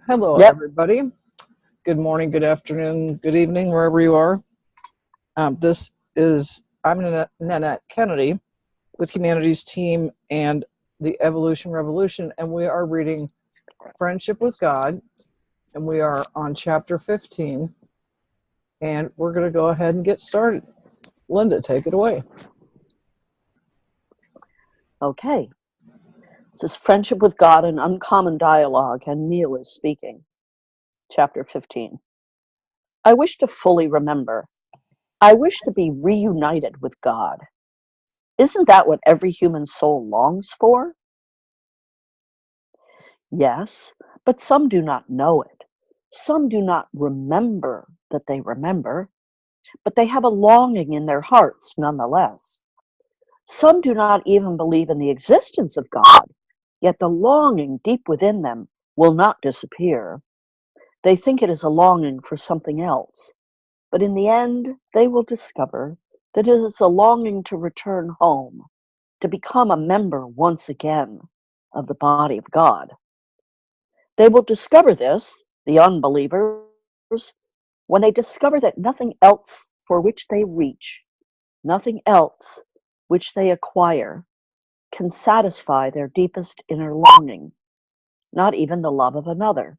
Hello, Yep. everybody. Good morning, good afternoon, good evening, wherever you are. I'm Nanette Kennedy with Humanities Team and the Evolution Revolution, and we are reading Friendship with God, and we are on chapter 15, and we're going to go ahead and get started. Linda, take it away. Okay. This is Friendship with God, an Uncommon Dialogue, and Neil is speaking. Chapter 15. I wish to fully remember. I wish to be reunited with God. Isn't that what every human soul longs for? Yes, but some do not know it. Some do not remember that they remember, but they have a longing in their hearts nonetheless. Some do not even believe in the existence of God, yet the longing deep within them will not disappear. They think it is a longing for something else, but in the end they will discover that it is a longing to return home, to become a member once again of the body of God. They will discover this, the unbelievers, when they discover that nothing else for which they reach, nothing else which they acquire, can satisfy their deepest inner longing, not even the love of another.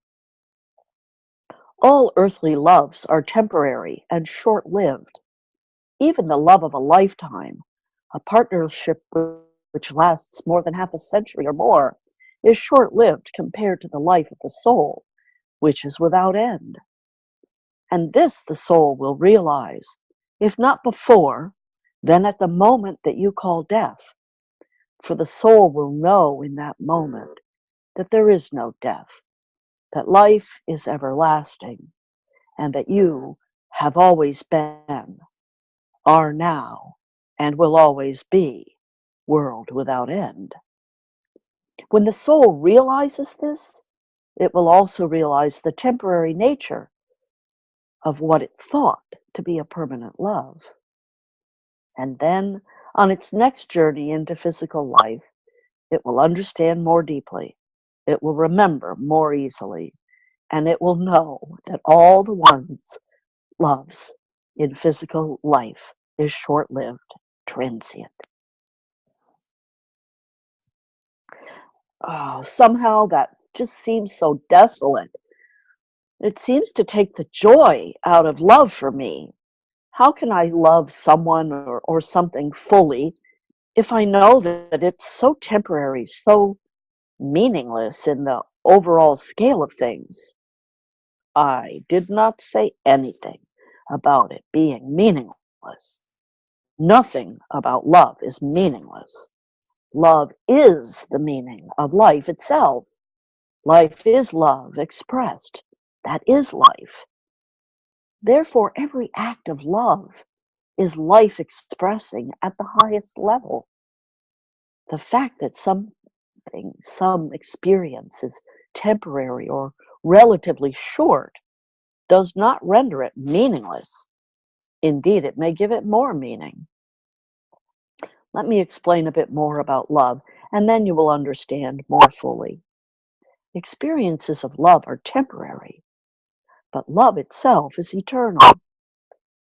All earthly loves are temporary and short-lived. Even the love of a lifetime, a partnership which lasts more than half a century or more, is short-lived compared to the life of the soul, which is without end. And this the soul will realize, if not before, then at the moment that you call death. For the soul will know in that moment that there is no death, that life is everlasting, and that you have always been, are now, and will always be, world without end. When the soul realizes this, it will also realize the temporary nature of what it thought to be a permanent love. And then, on its next journey into physical life, it will understand more deeply, it will remember more easily, and it will know that all the ones loves in physical life is short-lived, transient. Oh, somehow that just seems so desolate. It seems to take the joy out of love for me. How can I love someone or something fully if I know that it's so temporary, so meaningless in the overall scale of things? I did not say anything about it being meaningless. Nothing about love is meaningless. Love is the meaning of life itself. Life is love expressed. That is life. Therefore, every act of love is life expressing at the highest level. The fact that some experience is temporary or relatively short does not render it meaningless. Indeed, it may give it more meaning. Let me explain a bit more about love, and then you will understand more fully. Experiences of love are temporary, but love itself is eternal.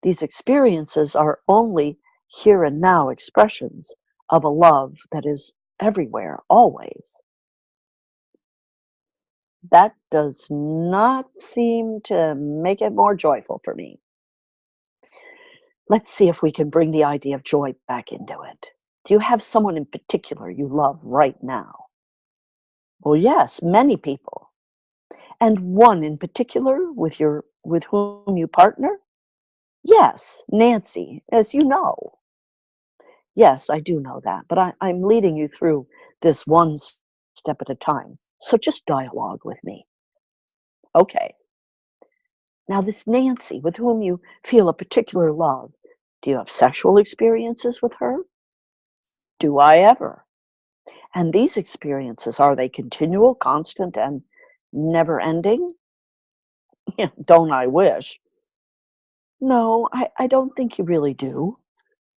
These experiences are only here and now expressions of a love that is everywhere, always. That does not seem to make it more joyful for me. Let's see if we can bring the idea of joy back into it. Do you have someone in particular you love right now? Well, yes, many people. And one in particular with whom you partner? Yes, Nancy, as you know. Yes, I do know that, but I'm leading you through this step at a time. So just dialogue with me. Okay. Now, this Nancy, with whom you feel a particular love, do you have sexual experiences with her? Do I ever? And these experiences, are they continual, constant, and never ending? Don't I wish? No, I don't think you really do.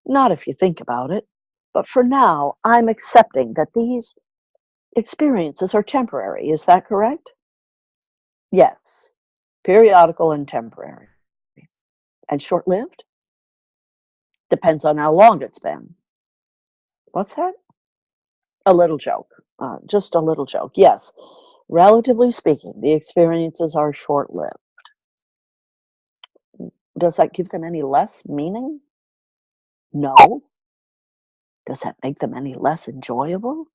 Not if you think about it. But for now, I'm accepting that these experiences are temporary. Is that correct? Yes. Periodical and temporary. And short-lived? Depends on how long it's been. What's that? A little joke. Just a little joke. Yes. Relatively speaking, the experiences are short-lived. Does that give them any less meaning? No. Does that make them any less enjoyable?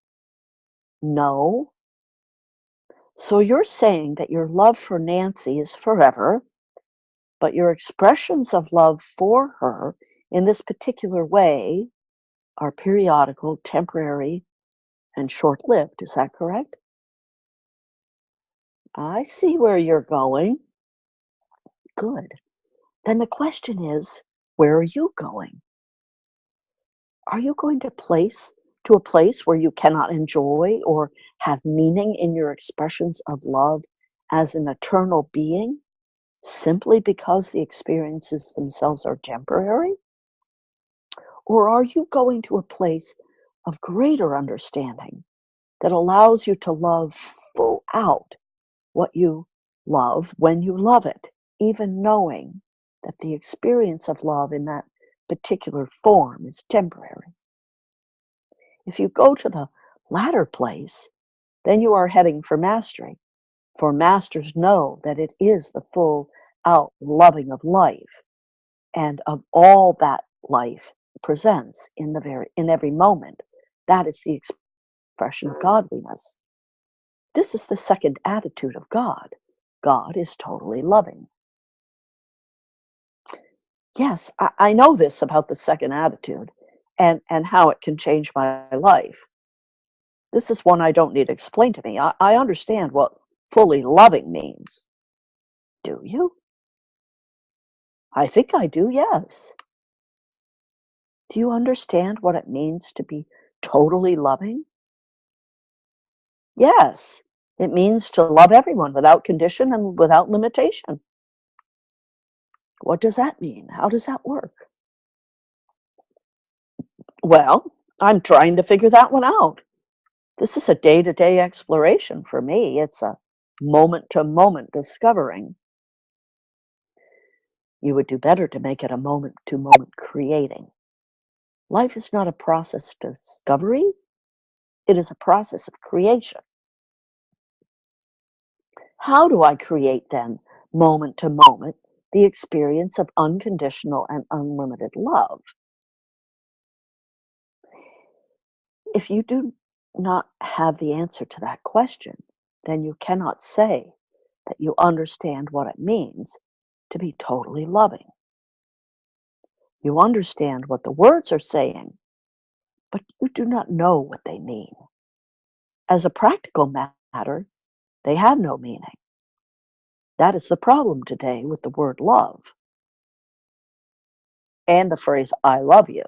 No. So you're saying that your love for Nancy is forever, but your expressions of love for her in this particular way are periodical, temporary, and short-lived. Is that correct? I see where you're going. Good. Then the question is, where are you going? Are you going to a place where you cannot enjoy or have meaning in your expressions of love as an eternal being simply because the experiences themselves are temporary? Or are you going to a place of greater understanding that allows you to love full out what you love when you love it, even knowing that the experience of love in that particular form is temporary? If you go to the latter place, then you are heading for mastery, for masters know that it is the full out loving of life and of all that life presents in every moment. That is the expression of godliness. This is the second attitude of God. God is totally loving. Yes, I know this about the second attitude and how it can change my life. This is one I don't need explained to me. I understand what fully loving means. Do you? I think I do, yes. Do you understand what it means to be totally loving? Yes. It means to love everyone without condition and without limitation. What does that mean? How does that work? Well, I'm trying to figure that one out. This is a day-to-day exploration for me. It's a moment-to-moment discovering. You would do better to make it a moment-to-moment creating. Life is not a process of discovery, it is a process of creation. How do I create then, moment to moment, the experience of unconditional and unlimited love? If you do not have the answer to that question, then you cannot say that you understand what it means to be totally loving. You understand what the words are saying, but you do not know what they mean. As a practical matter, they have no meaning. That is the problem today with the word love and the phrase I love you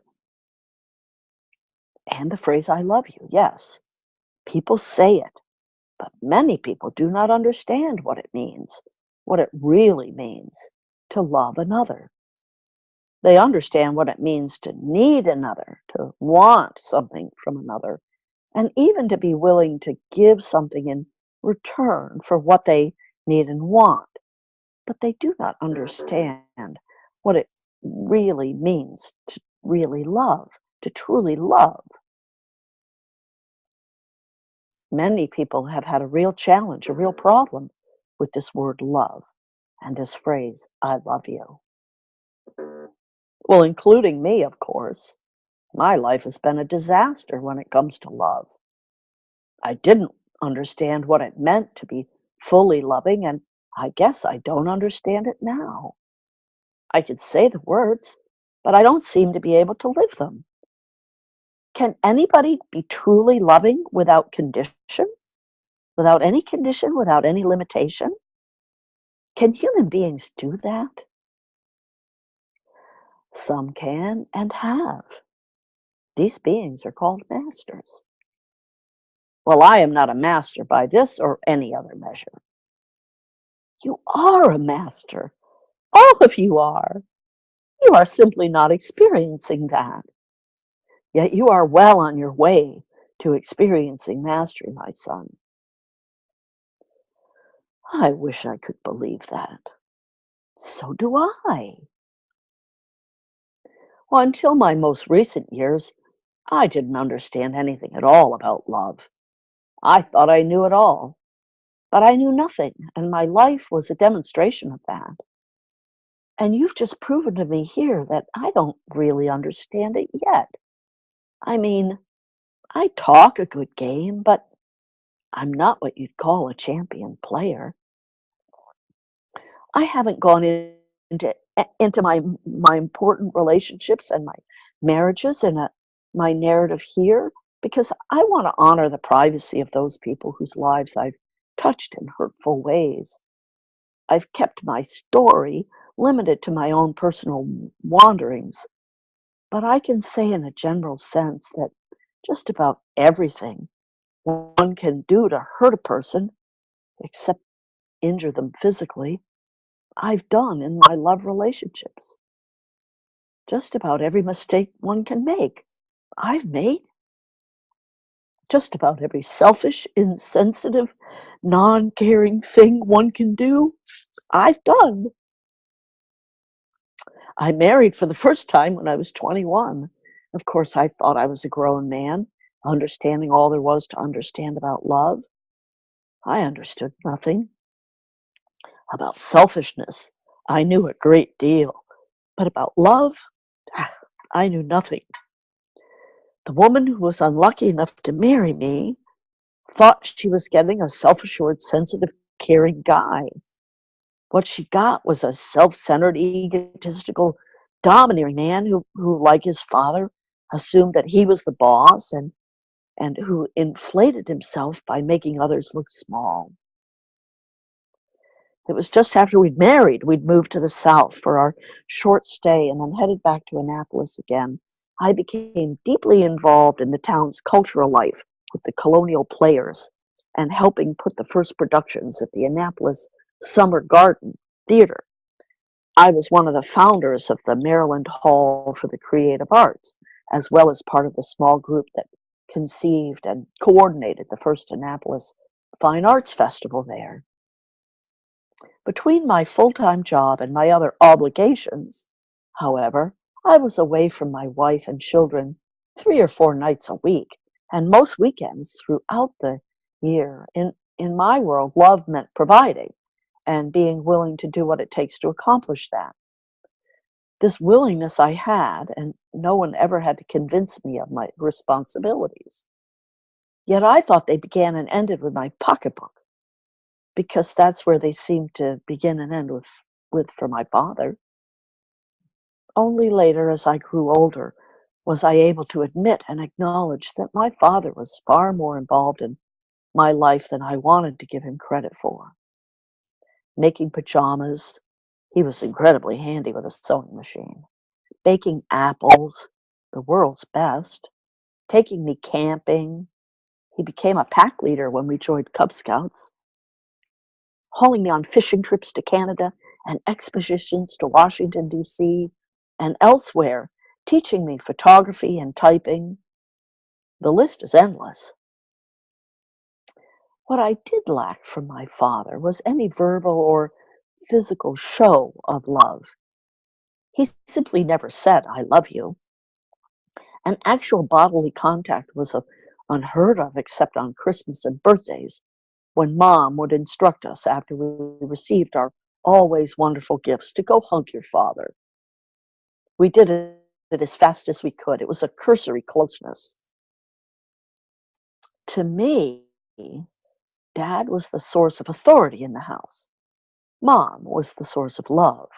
and the phrase I love you. Yes, people say it, but many people do not understand what it means, what it really means to love another. They understand what it means to need another, to want something from another, and even to be willing to give something in return for what they need and want. But they do not understand what it really means to really love, to truly love. Many people have had a real challenge, a real problem with this word love and this phrase, I love you. Well, including me, of course. My life has been a disaster when it comes to love. I didn't understand what it meant to be fully loving, and I guess I don't understand it now. I could say the words, but I don't seem to be able to live them. Can anybody be truly loving without condition? Without any condition, without any limitation? Can human beings do that? Some can and have. These beings are called masters. Well, I am not a master by this or any other measure. You are a master. All of you are. You are simply not experiencing that. Yet you are well on your way to experiencing mastery, my son. I wish I could believe that. So do I. Well, until my most recent years, I didn't understand anything at all about love. I thought I knew it all, but I knew nothing, and my life was a demonstration of that. And you've just proven to me here that I don't really understand it yet. I mean, I talk a good game, but I'm not what you'd call a champion player. I haven't gone into my important relationships and my marriages and my narrative here because I want to honor the privacy of those people whose lives I've touched in hurtful ways. I've kept my story limited to my own personal wanderings, but I can say in a general sense that just about everything one can do to hurt a person, except injure them physically, I've done in my love relationships. Just about every mistake one can make, I've made. Just about every selfish, insensitive, non caring thing one can do, I've done. I married for the first time when I was 21. Of course, I thought I was a grown man, understanding all there was to understand about love. I understood nothing. About selfishness, I knew a great deal. But about love, I knew nothing. The woman who was unlucky enough to marry me thought she was getting a self assured, sensitive, caring guy. What she got was a self centered, egotistical, domineering man who, like his father, assumed that he was the boss and who inflated himself by making others look small. It was just after we'd married, we'd moved to the South for our short stay and then headed back to Annapolis again. I became deeply involved in the town's cultural life with the colonial players and helping put the first productions at the Annapolis Summer Garden Theater. I was one of the founders of the Maryland Hall for the Creative Arts, as well as part of the small group that conceived and coordinated the first Annapolis Fine Arts Festival there. Between my full time job and my other obligations, however, I was away from my wife and children 3 or 4 nights a week, and most weekends throughout the year. In my world, love meant providing and being willing to do what it takes to accomplish that. This willingness I had, and no one ever had to convince me of my responsibilities. Yet I thought they began and ended with my pocketbook because that's where they seemed to begin and end with for my father. Only later, as I grew older, was I able to admit and acknowledge that my father was far more involved in my life than I wanted to give him credit for. Making pajamas, he was incredibly handy with a sewing machine. Baking apples, the world's best. Taking me camping. He became a pack leader when we joined Cub Scouts. Hauling me on fishing trips to Canada and expeditions to Washington, D.C. and elsewhere, teaching me photography and typing. The list is endless. What I did lack from my father was any verbal or physical show of love. He simply never said, I love you. And actual bodily contact was unheard of except on Christmas and birthdays, when Mom would instruct us after we received our always wonderful gifts to go hug your father. We did it as fast as we could. It was a cursory closeness. To me, Dad was the source of authority in the house. Mom was the source of love.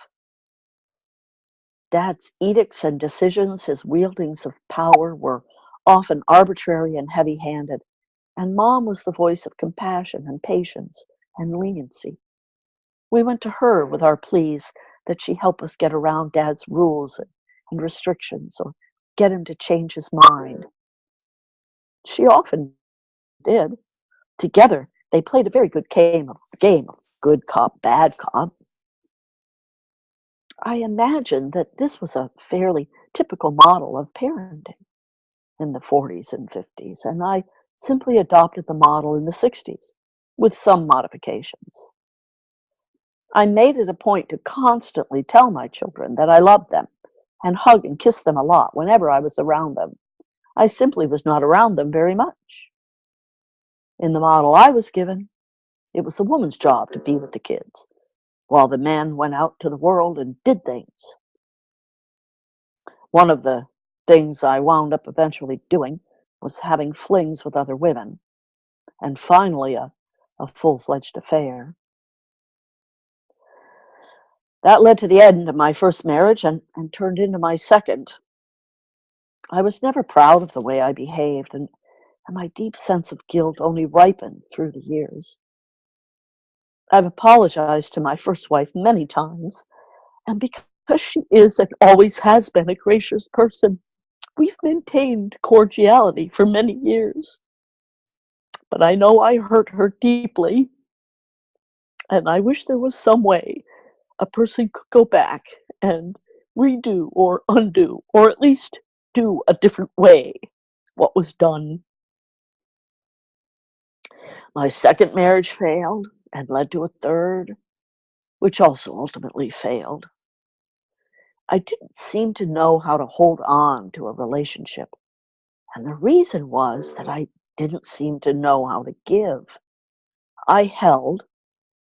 Dad's edicts and decisions, his wieldings of power, were often arbitrary and heavy handed, and Mom was the voice of compassion and patience and leniency. We went to her with our pleas that she help us get around Dad's rules and restrictions or get him to change his mind. She often did. Together, they played a very good game of good cop, bad cop. I imagine that this was a fairly typical model of parenting in the 40s and 50s, and I simply adopted the model in the 60s with some modifications. I made it a point to constantly tell my children that I loved them and hug and kiss them a lot whenever I was around them. I simply was not around them very much. In the model I was given, it was the woman's job to be with the kids, while the men went out to the world and did things. One of the things I wound up eventually doing was having flings with other women, and finally a full-fledged affair. That led to the end of my first marriage and turned into my second. I was never proud of the way I behaved, and my deep sense of guilt only ripened through the years. I've apologized to my first wife many times, and because she is and always has been a gracious person, we've maintained cordiality for many years. But I know I hurt her deeply, and I wish there was some way a person could go back and redo or undo, or at least do a different way what was done. My second marriage failed and led to a third, which also ultimately failed. I didn't seem to know how to hold on to a relationship, and the reason was that I didn't seem to know how to give. I held,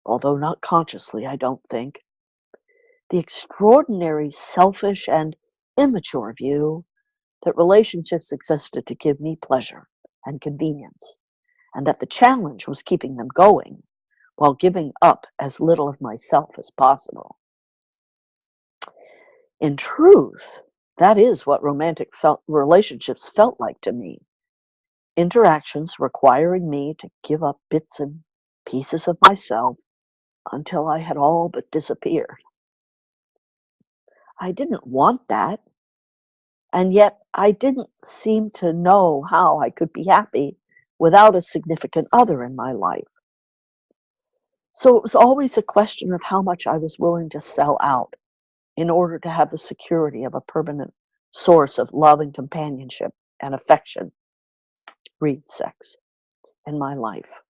although not consciously, I don't think, the extraordinary selfish and immature view that relationships existed to give me pleasure and convenience, and that the challenge was keeping them going while giving up as little of myself as possible. In truth, that is what relationships felt like to me. Interactions requiring me to give up bits and pieces of myself until I had all but disappeared. I didn't want that, and yet I didn't seem to know how I could be happy without a significant other in my life. So it was always a question of how much I was willing to sell out in order to have the security of a permanent source of love and companionship and affection, read sex, in my life.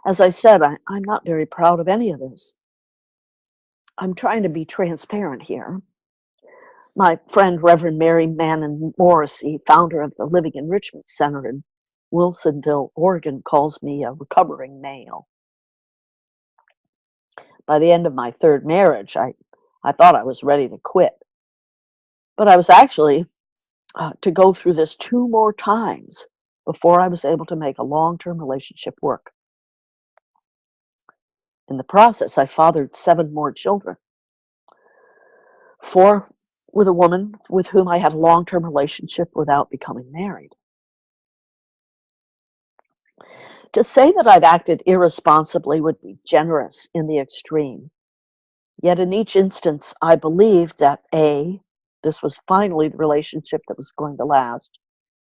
As I said, I'm not very proud of any of this. I'm trying to be transparent here. My friend, Reverend Mary Mannon Morrissey, founder of the Living Enrichment Center in Wilsonville, Oregon, calls me a recovering male. By the end of my third marriage, I thought I was ready to quit. But I was actually to go through this 2 more times before I was able to make a long-term relationship work. In the process, I fathered 7 more children, 4 with a woman with whom I had a long-term relationship without becoming married. To say that I've acted irresponsibly would be generous in the extreme. Yet in each instance, I believed that A, this was finally the relationship that was going to last,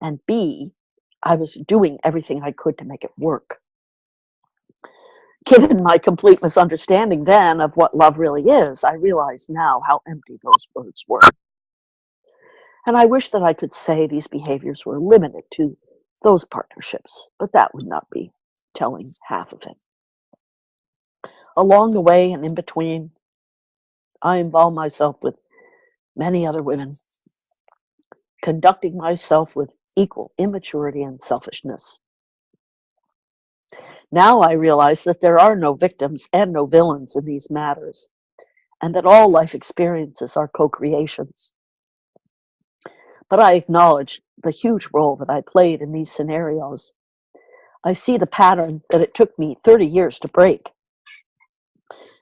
and B, I was doing everything I could to make it work. Given my complete misunderstanding then of what love really is, I realize now how empty those words were. And I wish that I could say these behaviors were limited to those partnerships, but that would not be telling half of it. Along the way and in between, I involved myself with many other women, conducting myself with equal immaturity and selfishness. Now I realize that there are no victims and no villains in these matters, and that all life experiences are co-creations. But I acknowledge the huge role that I played in these scenarios. I see the pattern that it took me 30 years to break.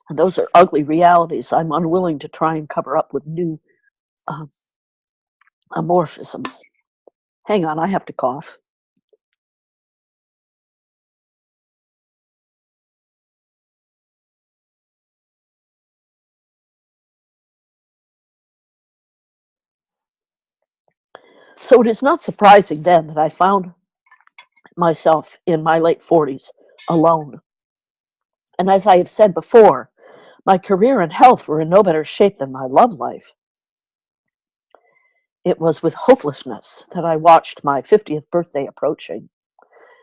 And those are ugly realities I'm unwilling to try and cover up with new amorphisms. Hang on, I have to cough. So it is not surprising then that I found myself in my late 40s alone. And as I have said before, my career and health were in no better shape than my love life. It was with hopelessness that I watched my 50th birthday approaching.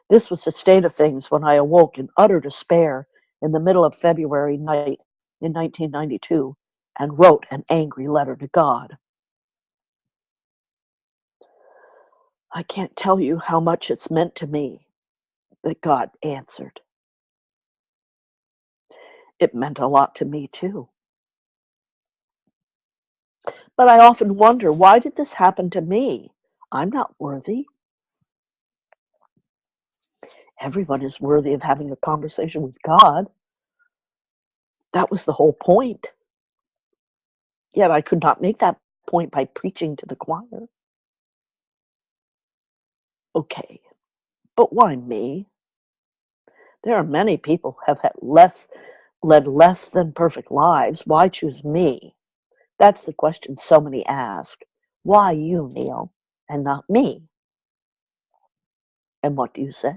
This was the state of things when I awoke in utter despair in the middle of February night in 1992 and wrote an angry letter to God. I can't tell you how much it's meant to me that God answered. It meant a lot to me too. But I often wonder, why did this happen to me? I'm not worthy. Everyone is worthy of having a conversation with God. That was the whole point. Yet I could not make that point by preaching to the choir. Okay, but why me? There are many people who have led less than perfect lives. Why choose me? That's the question so many ask. Why you, Neil, and not me? And what do you say?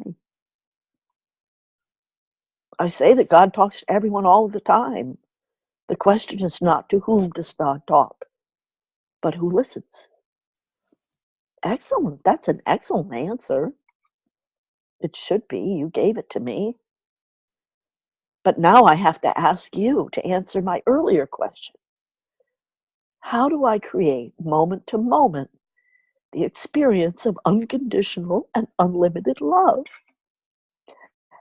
I say that God talks to everyone all the time. The question is not to whom does God talk, but who listens. Excellent. That's an excellent answer. It should be. You gave it to me. But now I have to ask you to answer my earlier question. How do I create, moment to moment, the experience of unconditional and unlimited love?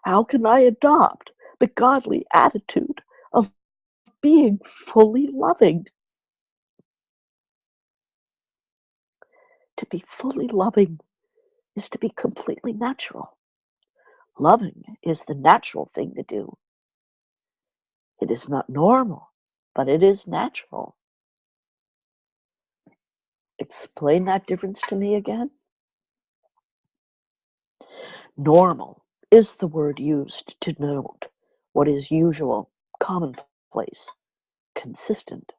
How can I adopt the godly attitude of being fully loving? To be fully loving is to be completely natural. Loving is the natural thing to do. It is not normal, but it is natural. Explain that difference to me again. Normal is the word used to denote what is usual, commonplace, consistent.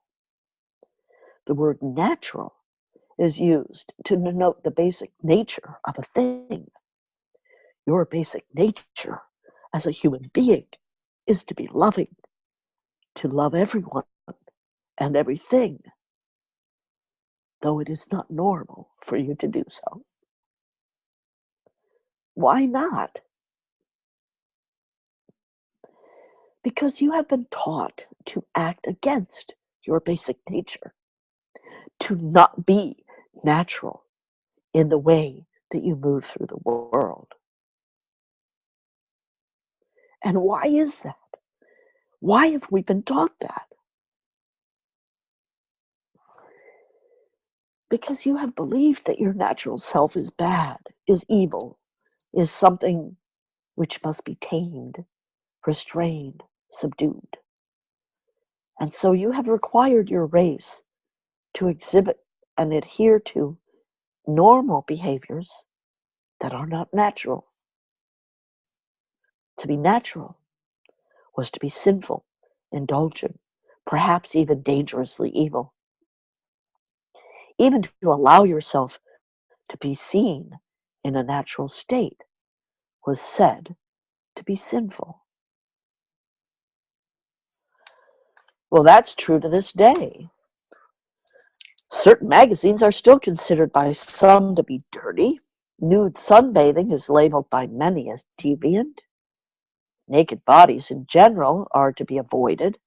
The word natural is used to denote the basic nature of a thing. Your basic nature as a human being is to be loving, to love everyone and everything, though it is not normal for you to do so. Why not? Because you have been taught to act against your basic nature, to not be natural in the way that you move through the world. And why is that? Why have we been taught that? Because you have believed that your natural self is bad, is evil, is something which must be tamed, restrained, subdued. And so you have required your race to exhibit and adhere to normal behaviors that are not natural. To be natural was to be sinful, indulgent, perhaps even dangerously evil. Even to allow yourself to be seen in a natural state was said to be sinful. Well, that's true to this day. Certain magazines are still considered by some to be dirty. Nude sunbathing is labeled by many as deviant. Naked bodies in general are to be avoided.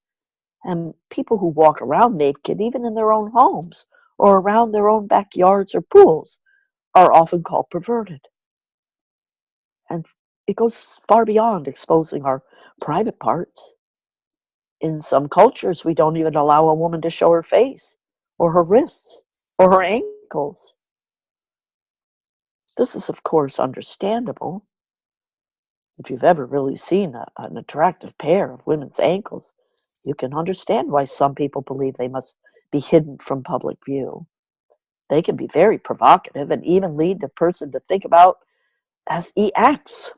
And people who walk around naked, even in their own homes or around their own backyards or pools, are often called perverted. And it goes far beyond exposing our private parts. In some cultures, we don't even allow a woman to show her face or her wrists or her ankles. This is, of course, understandable. If you've ever really seen an attractive pair of women's ankles, you can understand why some people believe they must be hidden from public view. They can be very provocative and even lead the person to think about as he acts.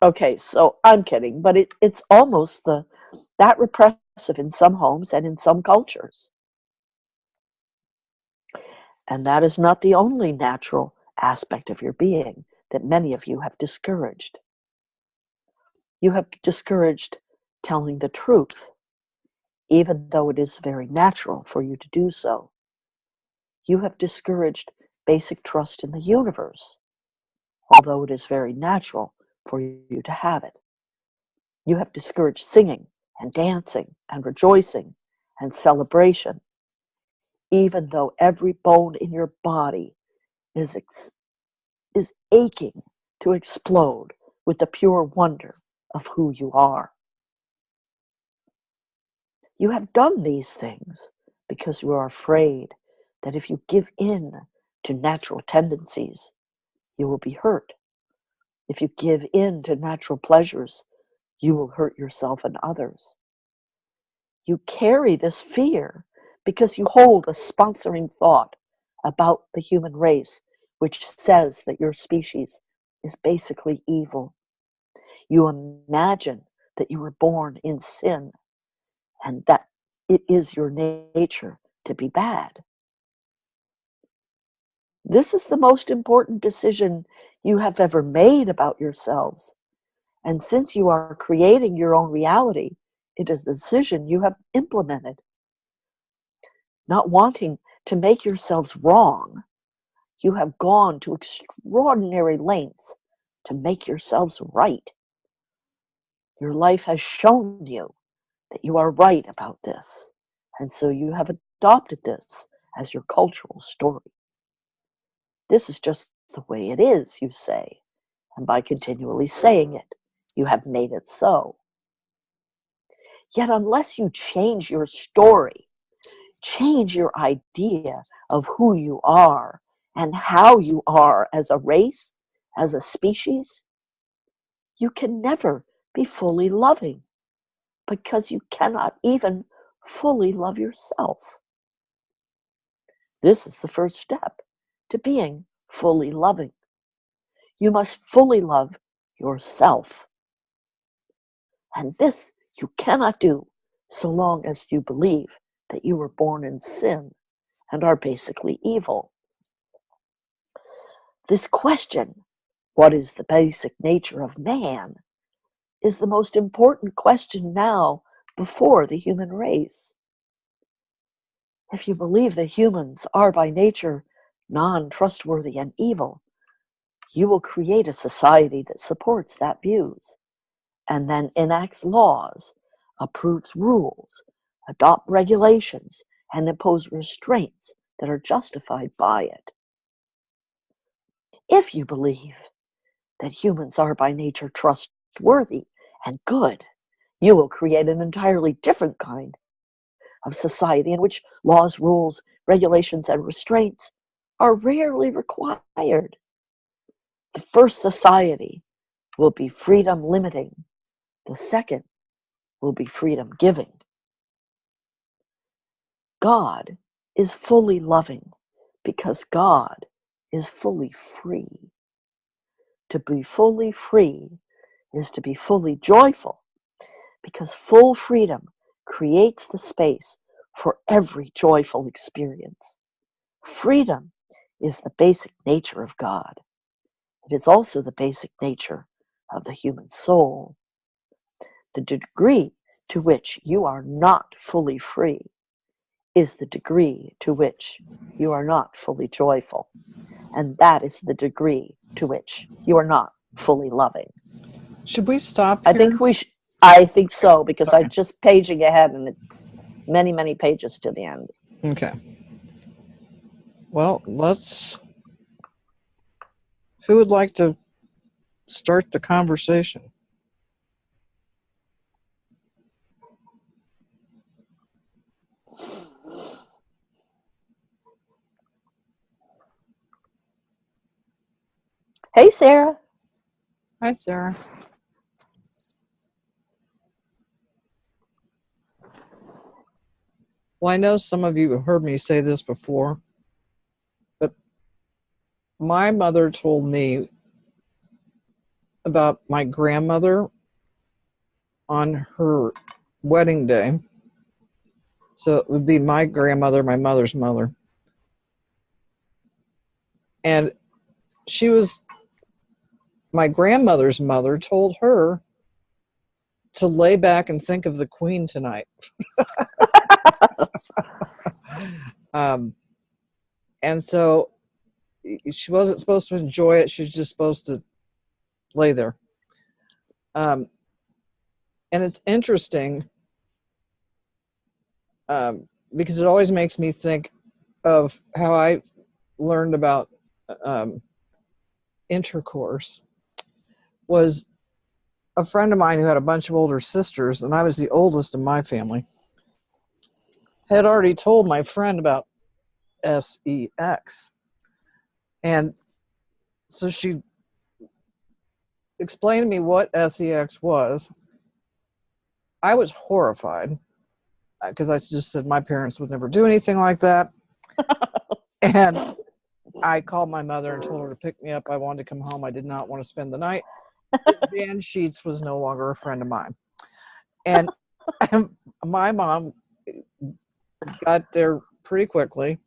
Okay, so I'm kidding, but it's almost that repressive in some homes and in some cultures. And that is not the only natural aspect of your being that many of you have discouraged. You have discouraged telling the truth, even though it is very natural for you to do so. You have discouraged basic trust in the universe, although it is very natural for you to have it. You have discouraged singing and dancing and rejoicing and celebration, even though every bone in your body is, is aching to explode with the pure wonder of who you are. You have done these things because you are afraid that if you give in to natural tendencies, you will be hurt. If you give in to natural pleasures, you will hurt yourself and others. You carry this fear because you hold a sponsoring thought about the human race, which says that your species is basically evil. You imagine that you were born in sin and that it is your nature to be bad. This is the most important decision you have ever made about yourselves. And since you are creating your own reality, it is a decision you have implemented. Not wanting to make yourselves wrong, you have gone to extraordinary lengths to make yourselves right. Your life has shown you that you are right about this, and so you have adopted this as your cultural story. This is just the way it is, you say, and by continually saying it, you have made it so. Yet unless you change your story, change your idea of who you are and how you are as a race, as a species, you can never be fully loving because you cannot even fully love yourself. This is the first step to being fully loving. You must fully love yourself. And this you cannot do so long as you believe that you were born in sin and are basically evil. This question, what is the basic nature of man, is the most important question now before the human race. If you believe that humans are by nature non-trustworthy and evil, you will create a society that supports that views and then enacts laws, approves rules, adopt regulations, and impose restraints that are justified by it. If you believe that humans are by nature trustworthy and good, you will create an entirely different kind of society in which laws, rules, regulations, and restraints are rarely required. The first society will be freedom limiting. The second will be freedom giving. God is fully loving because God is fully free. To be fully free is to be fully joyful because full freedom creates the space for every joyful experience. Freedom is the basic nature of God. It is also the basic nature of the human soul. The degree to which you are not fully free is the degree to which you are not fully joyful. And that is the degree to which you are not fully loving. Should we stop I here? think we should. I think so, because Okay. I'm just paging ahead and it's many, many pages to the end. Okay. Well, who would like to start the conversation? Hey, Sarah. Hi, Sarah. Well, I know some of you have heard me say this before, but my mother told me about my grandmother on her wedding day. So it would be my grandmother, my mother's mother. And my grandmother's mother told her to lay back and think of the Queen tonight. And so she wasn't supposed to enjoy it. She was just supposed to lay there. And it's interesting because it always makes me think of how I learned about um, intercourse. Was a friend of mine who had a bunch of older sisters, and I was the oldest in my family, had already told my friend about sex. And so she explained to me what sex was. I was horrified because I just said my parents would never do anything like that. And I called my mother and told her to pick me up. I wanted to come home. I did not want to spend the night. Dan Sheets was no longer a friend of mine. And my mom got there pretty quickly.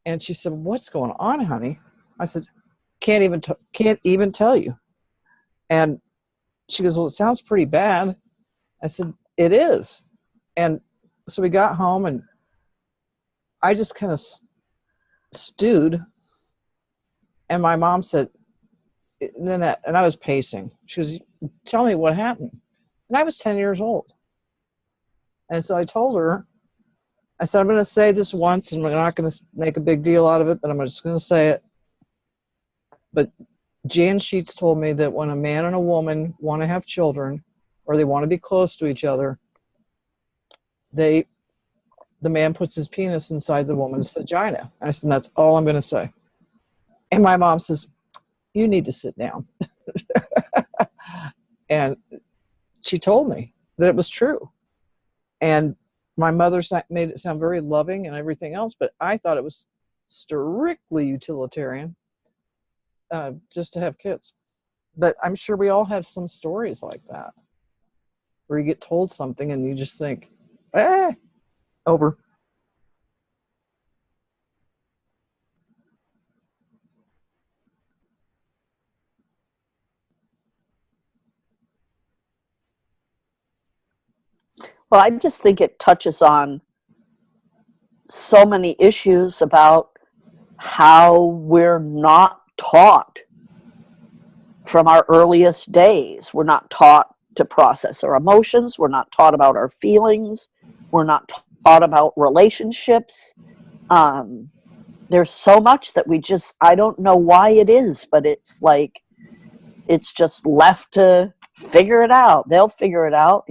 And she said, "What's going on, honey?" I said, can't even tell you. And she goes, "Well, it sounds pretty bad." I said, "It is." And so we got home, and I just kind of stewed. And my mom said, Nanette, and I was pacing. She goes, "Tell me what happened." And I was 10 years old. And so I told her, I said, "I'm going to say this once, and we're not going to make a big deal out of it, but I'm just going to say it. But Jan Sheets told me that when a man and a woman want to have children, or they want to be close to each other, the man puts his penis inside the woman's vagina." I said, "That's all I'm going to say." And my mom says, "You need to sit down." And she told me that it was true. And my mother made it sound very loving and everything else, but I thought it was strictly utilitarian, just to have kids. But I'm sure we all have some stories like that, where you get told something and you just think, over. Well, I just think it touches on so many issues about how we're not taught from our earliest days. We're not taught to process our emotions. We're not taught about our feelings. We're not taught about relationships. There's so much that I don't know why it is, but it's like, it's just left to figure it out. They'll figure it out,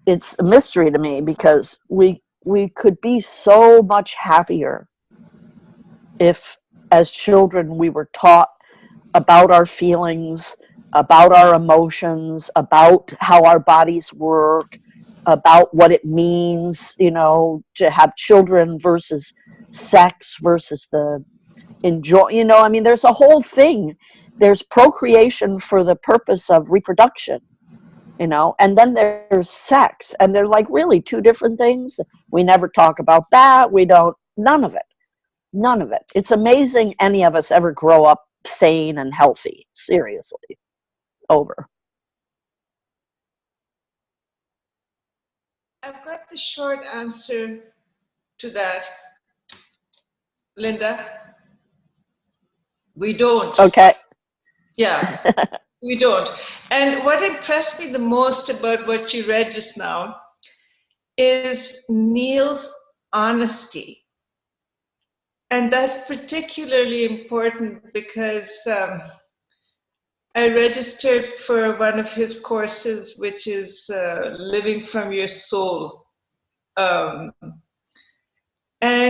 it's a mystery to me, because we could be so much happier if, as children, we were taught about our feelings, about our emotions, about how our bodies work, about what it means, to have children versus sex versus the enjoy, there's a whole thing. There's procreation for the purpose of reproduction, and then there's sex, and they're like really two different things. We never talk about that. We don't, none of it. It's amazing any of us ever grow up sane and healthy. Seriously. Over. I've got the short answer to that, Linda. We don't. Okay. Yeah, we don't. And what impressed me the most about what you read just now is Neil's honesty. And that's particularly important because I registered for one of his courses, which is Living from Your Soul. And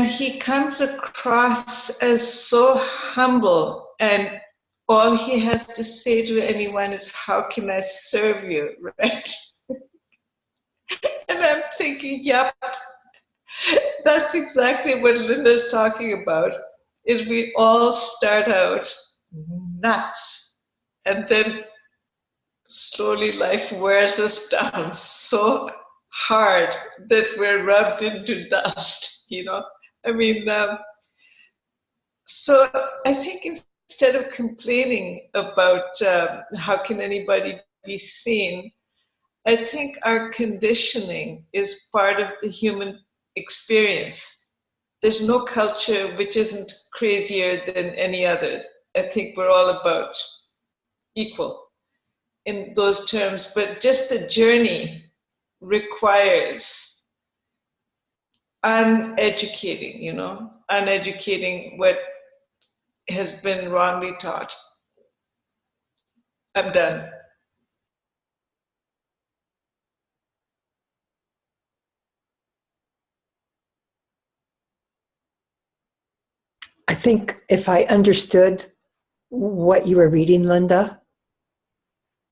he comes across as so humble, and all he has to say to anyone is, "How can I serve you?" Right? And I'm thinking, yep, that's exactly what Linda's talking about, is we all start out nuts, and then slowly life wears us down so hard that we're rubbed into dust, so I think instead of complaining about how can anybody be seen, I think our conditioning is part of the human experience. There's no culture which isn't crazier than any other. I think we're all about equal. in those terms, but just the journey requires uneducating, uneducating what has been wrongly taught. I'm done. I think if I understood what you were reading, Linda,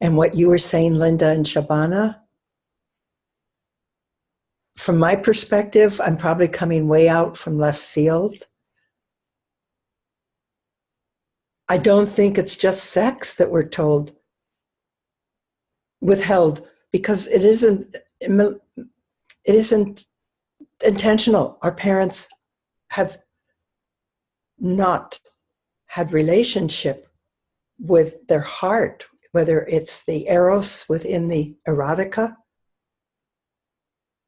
and what you were saying, Linda and Shabana, from my perspective, I'm probably coming way out from left field. I don't think it's just sex that we're told withheld, because it isn't intentional. Our parents have not had relationship with their heart, whether it's the eros within the erotica,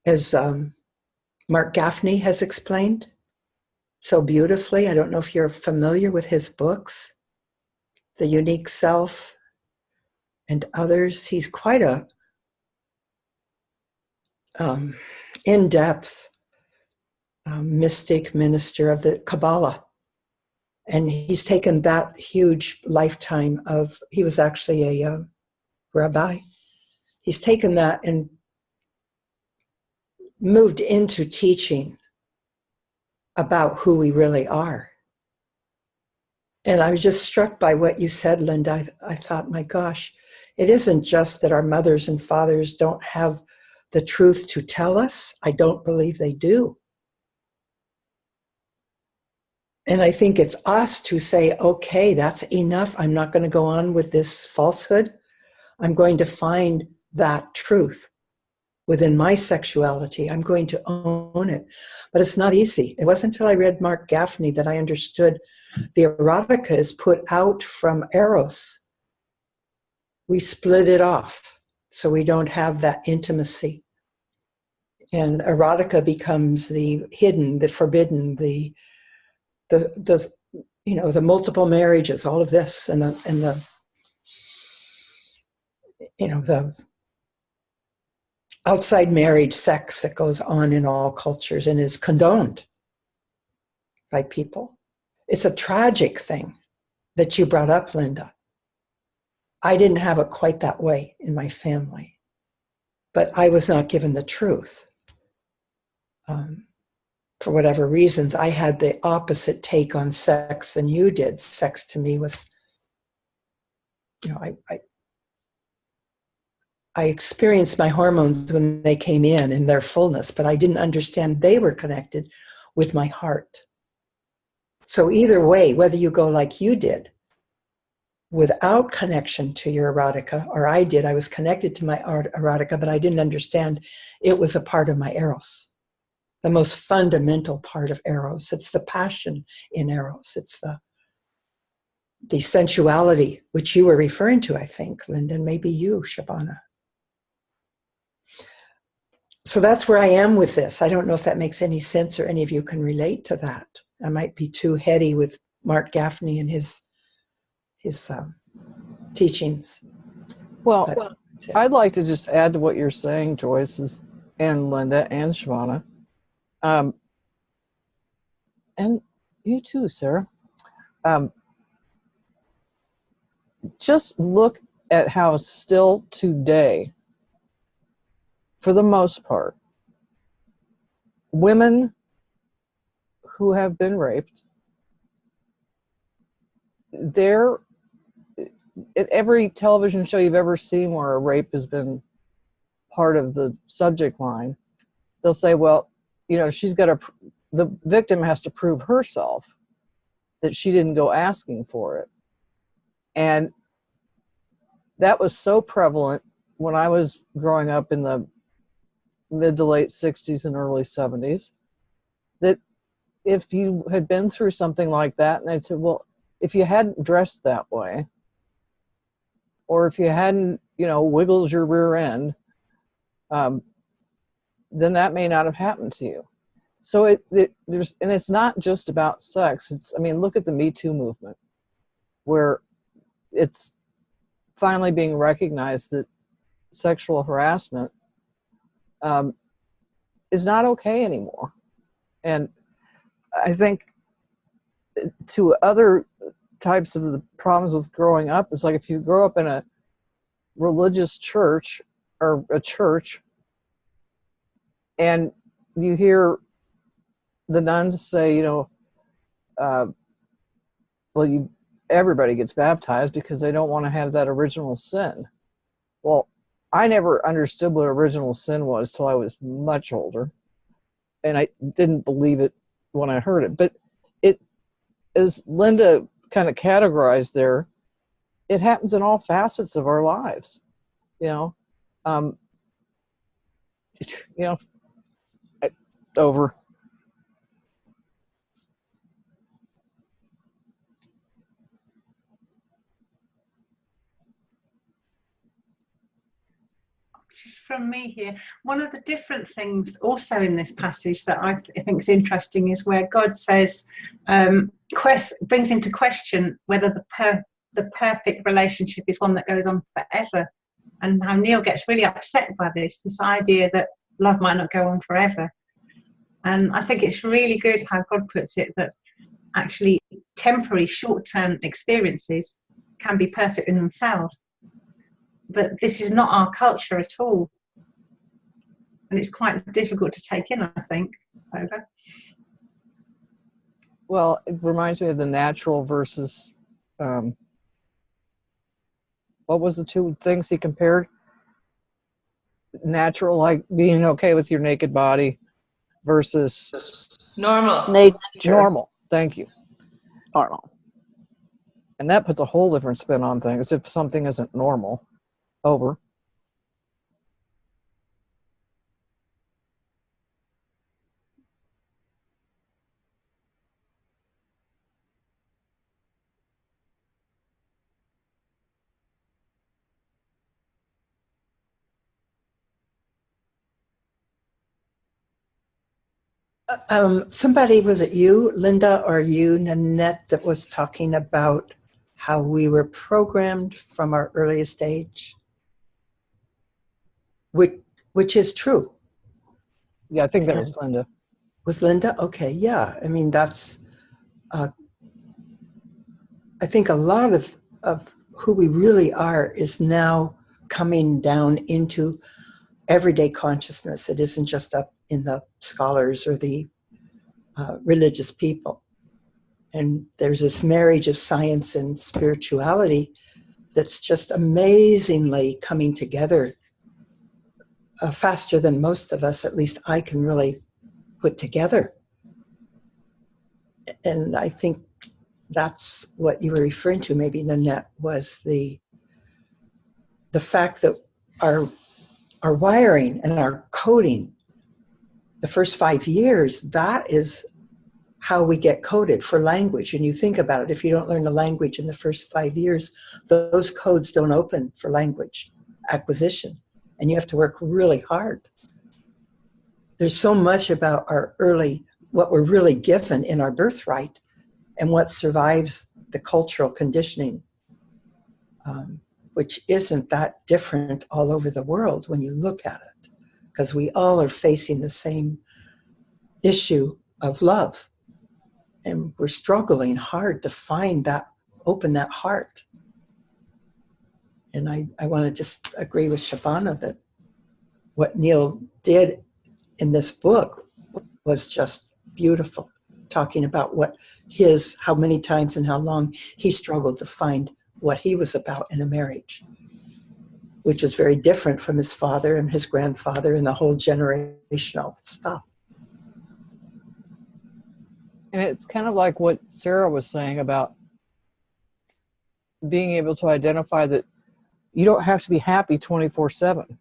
as Mark Gaffney has explained so beautifully. I don't know if you're familiar with his books, The Unique Self and others. He's quite a in-depth mystic minister of the Kabbalah. And he's taken that huge lifetime of, he was actually a rabbi. He's taken that and moved into teaching about who we really are. And I was just struck by what you said, Linda. I thought, my gosh, it isn't just that our mothers and fathers don't have the truth to tell us. I don't believe they do. And I think it's us to say, okay, that's enough. I'm not going to go on with this falsehood. I'm going to find that truth within my sexuality. I'm going to own it. But it's not easy. It wasn't until I read Mark Gaffney that I understood the erotica is put out from eros. We split it off so we don't have that intimacy. And erotica becomes the hidden, the forbidden, the multiple marriages, all of this, and the outside marriage sex that goes on in all cultures and is condoned by people. It's a tragic thing that you brought up, Linda. I didn't have it quite that way in my family, but I was not given the truth. For whatever reasons, I had the opposite take on sex than you did. Sex to me was, I experienced my hormones when they came in their fullness, but I didn't understand they were connected with my heart. So either way, whether you go like you did, without connection to your erotica, or I did, I was connected to my erotica, but I didn't understand it was a part of my eros. The most fundamental part of eros. It's the passion in eros. It's the sensuality, which you were referring to, I think, Linda, maybe you, Shabana. So that's where I am with this. I don't know if that makes any sense or any of you can relate to that. I might be too heady with Mark Gaffney and his teachings. Well, I'd like to just add to what you're saying, Joyce, and Linda and Shabana. And you too, Sarah. Just look at how still today, for the most part, women who have been raped, they're at every television show you've ever seen where a rape has been part of the subject line, they'll say, well, the victim has to prove herself that she didn't go asking for it. And that was so prevalent when I was growing up in the mid to late 60s and early 70s, that if you had been through something like that, and I'd say, well, if you hadn't dressed that way, or if you hadn't, wiggled your rear end, then that may not have happened to you. So it's not just about sex. Look at the Me Too movement, where it's finally being recognized that sexual harassment is not okay anymore. And I think to other types of the problems with growing up is like if you grow up in a religious church or a church and you hear the nuns say, you know, well, everybody gets baptized because they don't want to have that original sin. Well, I never understood what original sin was till I was much older, and I didn't believe it when I heard it. But it, as Linda kind of categorized there, it happens in all facets of our lives. You know, you know, over. Just from me here, one of the different things also in this passage that I think is interesting is where God says, brings into question whether the perfect relationship is one that goes on forever, and how Neil gets really upset by this idea that love might not go on forever. And I think it's really good how God puts it, that actually temporary short-term experiences can be perfect in themselves. But this is not our culture at all. And it's quite difficult to take in, I think. Over. Well, it reminds me of the natural versus, what was the two things he compared? Natural, like being okay with your naked body, versus Normal. Nature. normal. Thank you. Normal. And that puts a whole different spin on things if something isn't normal. Over. Somebody, was it you, Linda, or you, Nanette, that was talking about how we were programmed from our earliest age? Which is true. Yeah, I think that was Linda. Was Linda? Okay, yeah. I mean, that's, I think a lot of who we really are is now coming down into everyday consciousness. It isn't just up in the scholars or the religious people. And there's this marriage of science and spirituality that's just amazingly coming together faster than most of us, at least I can really put together. And I think that's what you were referring to, maybe, Nanette, was the fact that our wiring and our coding, the first 5 years, that is how we get coded for language. And you think about it, if you don't learn the language in the first 5 years, those codes don't open for language acquisition. And you have to work really hard. There's so much about our early, what we're really given in our birthright, and what survives the cultural conditioning, which isn't that different all over the world when you look at it, because we all are facing the same issue of love. And we're struggling hard to find that, open that heart. And I want to just agree with Shabana that what Neil did in this book was just beautiful, talking about how many times and how long he struggled to find what he was about in a marriage, which was very different from his father and his grandfather and the whole generational stuff. And it's kind of like what Sarah was saying about being able to identify that you don't have to be happy 24/7.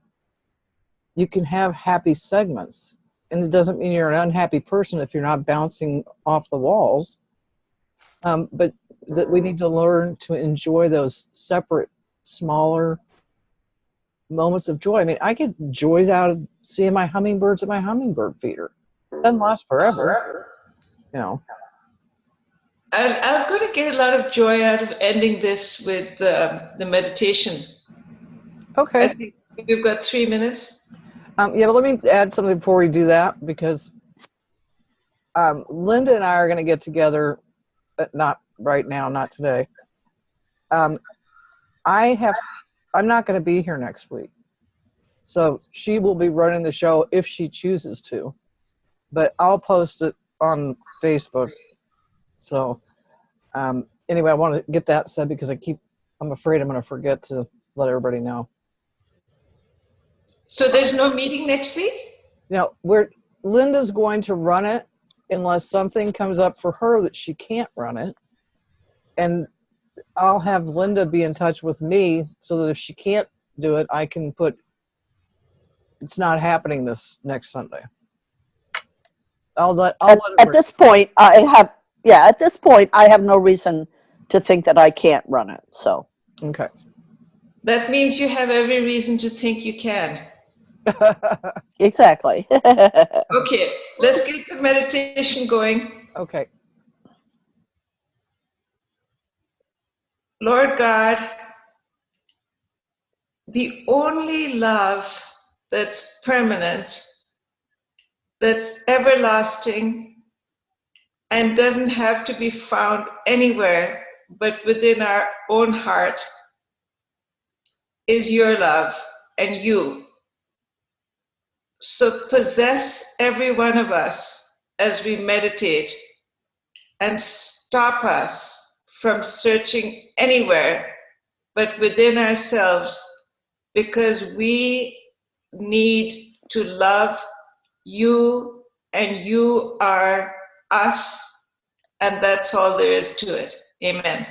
You can have happy segments. And it doesn't mean you're an unhappy person if you're not bouncing off the walls. But that we need to learn to enjoy those separate, smaller moments of joy. I mean, I get joys out of seeing my hummingbirds at my hummingbird feeder. It doesn't last forever, you know. I'm going to get a lot of joy out of ending this with the meditation. Okay. I think we've got 3 minutes. Yeah, but let me add something before we do that, because Linda and I are going to get together, but not right now, not today. I'm not going to be here next week, so she will be running the show if she chooses to, but I'll post it on Facebook. So anyway, I want to get that said because I'm afraid I'm going to forget to let everybody know. So there's no meeting next week? Now, Linda's going to run it unless something comes up for her that she can't run it. And I'll have Linda be in touch with me so that if she can't do it, I can put, it's not happening this next Sunday. At this point, at this point, I have no reason to think that I can't run it. So. Okay. That means you have every reason to think you can. Exactly. Okay, let's get the meditation going. Okay. Lord God, the only love that's permanent, that's everlasting, and doesn't have to be found anywhere but within our own heart is your love and you. So possess every one of us as we meditate and stop us from searching anywhere but within ourselves, because we need to love you and you are us, and that's all there is to it. Amen.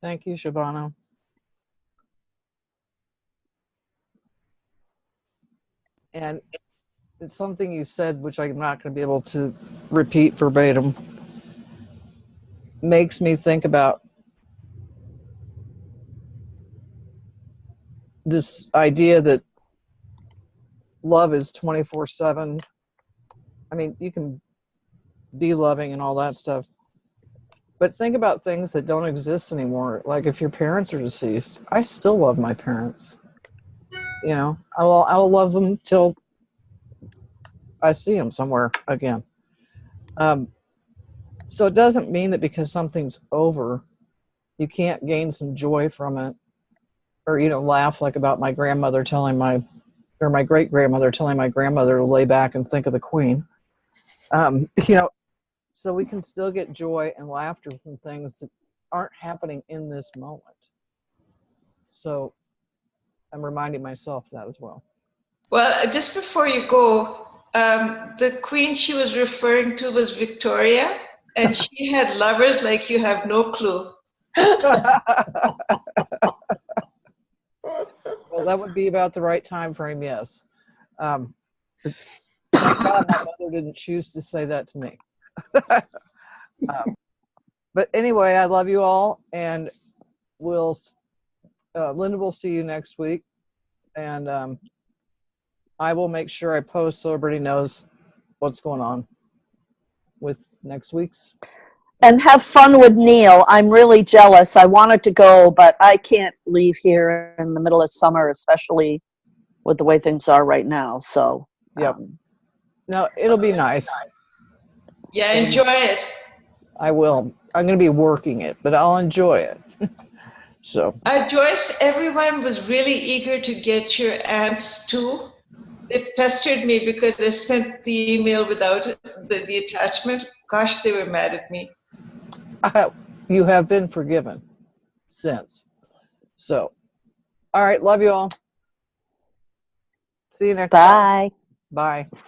Thank you, Shabana. And it's something you said, which I'm not going to be able to repeat verbatim, makes me think about this idea that love is 24/7. I mean, you can be loving and all that stuff, but think about things that don't exist anymore. Like if your parents are deceased, I still love my parents. You know, I will love them till I see them somewhere again. So it doesn't mean that because something's over, you can't gain some joy from it, or laugh like about my grandmother telling my great grandmother telling my grandmother to lay back and think of the Queen. So we can still get joy and laughter from things that aren't happening in this moment. So I'm reminding myself that as well. Well, just before you go, the queen she was referring to was Victoria, and she had lovers like you have no clue. Well, that would be about the right time frame, yes. But thank God my mother didn't choose to say that to me. But anyway, I love you all, and Linda will see you next week, and I will make sure I post so everybody knows what's going on with next week's. And have fun with Neil. I'm really jealous. I wanted to go, but I can't leave here in the middle of summer, especially with the way things are right now. So, Yep. No, it'll be nice. Yeah, enjoy it. I will. I'm going to be working it, but I'll enjoy it. So. Joyce, everyone was really eager to get your aunts too. They pestered me because they sent the email without the attachment. Gosh, they were mad at me. You have been forgiven since. So, all right. Love you all. See you next time. bye. Bye.